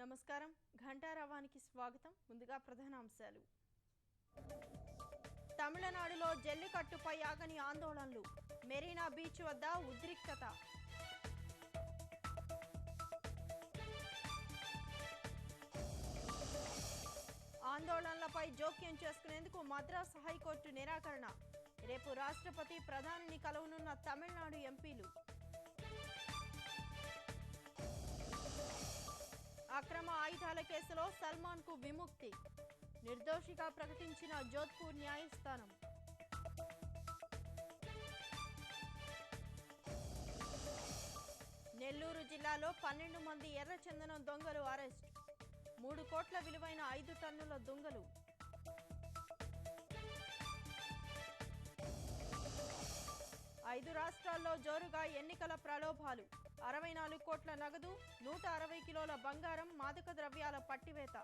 నమస్కారం ఘంటారావానికి స్వాగతం ముందుగా ప్రధాన అంశాలు తమిళనాడులో జల్లికట్టుపై ఆగని ఆందోళనలు మెరీనా బీచ్ వద్ద ఉద్రిక్తత ఆందోళనలపై జోక్యం చేసుకునేందుకు మద్రాస్ హైకోర్టు నిరాకరణ రేపు రాష్ట్రపతి ప్రధానిని కలవనున్న తమిళనాడు ఎంపీలు అక్రమ ఆయుధాల కేసులో సల్మాన్ కు విముక్తి నిర్దోషిగా ప్రకటించిన జోధ్పూర్ న్యాయస్థానం నెల్లూరు జిల్లాలో 12 మంది ఎర్రచందనం దొంగలు అరెస్ట్ 3 కోట్ల విలువైన 5 టన్నుల దొంగలు ఐదు రాష్ట్రాల్లో జోరుగా ఎన్నికల ప్రలోభాలు 64 కోట్ల నగదు 160 కిలోల బంగారం మాదక ద్రవ్యాల పట్టివేత